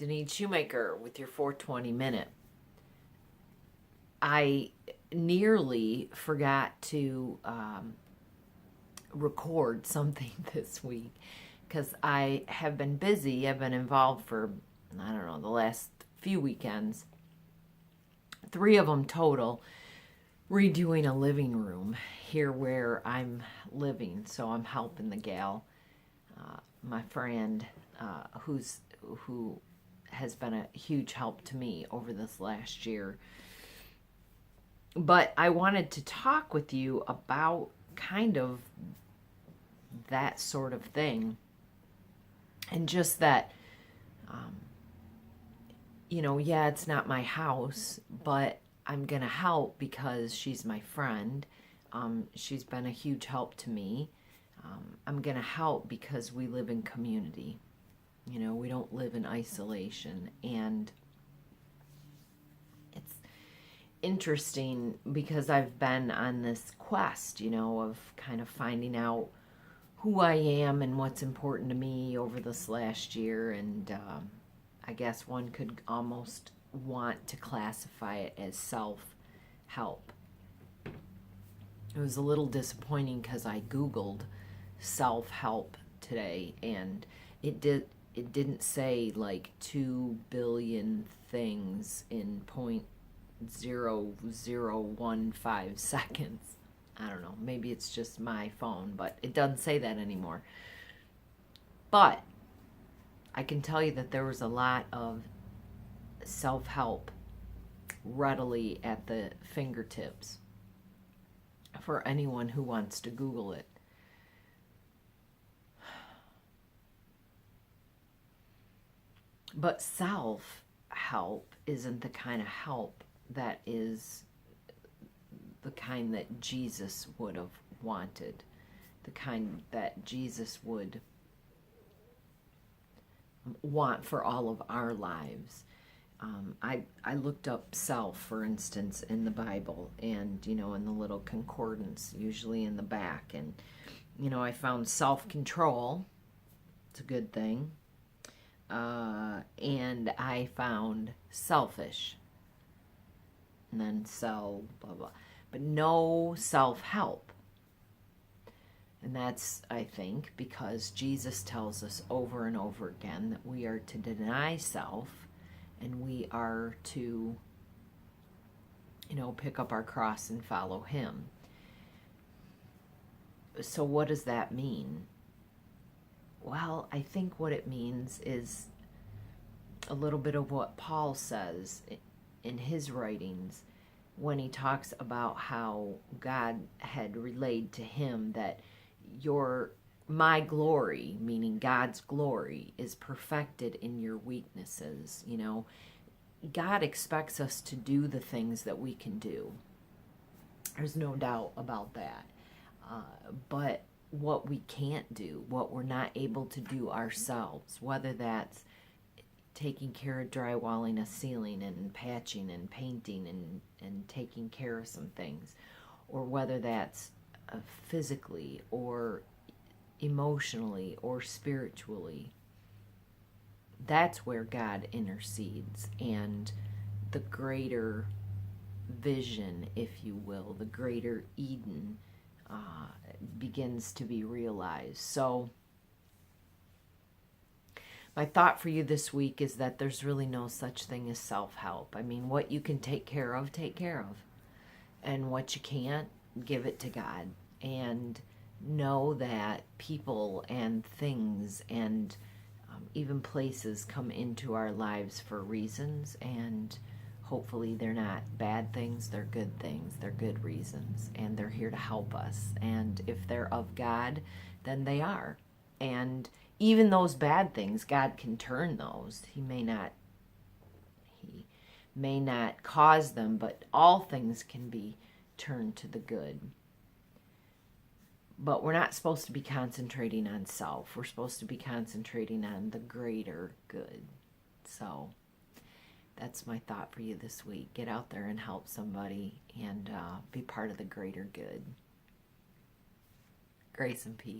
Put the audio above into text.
Denise Shoemaker with your 420 minute. I nearly forgot to record something this week because I have been busy. I've been involved for, I don't know, the last few weekends, 3 of them total, redoing a living room here where I'm living. So I'm helping the gal, my friend, who has been a huge help to me over this last year. But I wanted to talk with you about kind of that sort of thing. And just that, yeah, it's not my house, but I'm going to help because she's my friend. She's been a huge help to me. I'm going to help because we live in community. We don't live in isolation. And it's interesting because I've been on this quest, of kind of finding out who I am and what's important to me over this last year. And I guess one could almost want to classify it as self-help. It was a little disappointing because I Googled self-help today, and it didn't say like 2 billion things in 0.0015 seconds. I don't know, maybe it's just my phone, but it doesn't say that anymore. But I can tell you that there was a lot of self-help readily at the fingertips for anyone who wants to Google it. But self-help isn't the kind of help that is the kind that Jesus would have wanted, the kind that Jesus would want for all of our lives. I looked up self, for instance, in the Bible, and, in the little concordance, usually in the back. And, I found self-control. It's a good thing. And I found selfish. And then blah, blah. But no self-help. And that's, I think, because Jesus tells us over and over again that we are to deny self and we are to, pick up our cross and follow him. So what does that mean? Well, I think what it means is a little bit of what Paul says in his writings when he talks about how God had relayed to him that my glory, meaning God's glory, is perfected in your weaknesses. God expects us to do the things that we can do. There's no doubt about that. But what we can't do, what we're not able to do ourselves, whether that's taking care of drywalling a ceiling and patching and painting and taking care of some things, or whether that's physically or emotionally or spiritually, that's where God intercedes, and the greater vision, if you will, the greater Eden begins to be realized. So my thought for you this week is that there's really no such thing as self-help. I mean, what you can take care of, take care of. And what you can't, give it to God. And know that people and things and even places come into our lives for reasons, and hopefully they're not bad things, they're good things, they're good reasons, and they're here to help us. And if they're of God, then they are. And even those bad things, God can turn those. He may not cause them, but all things can be turned to the good. But we're not supposed to be concentrating on self. We're supposed to be concentrating on the greater good. So that's my thought for you this week. Get out there and help somebody and be part of the greater good. Grace and peace.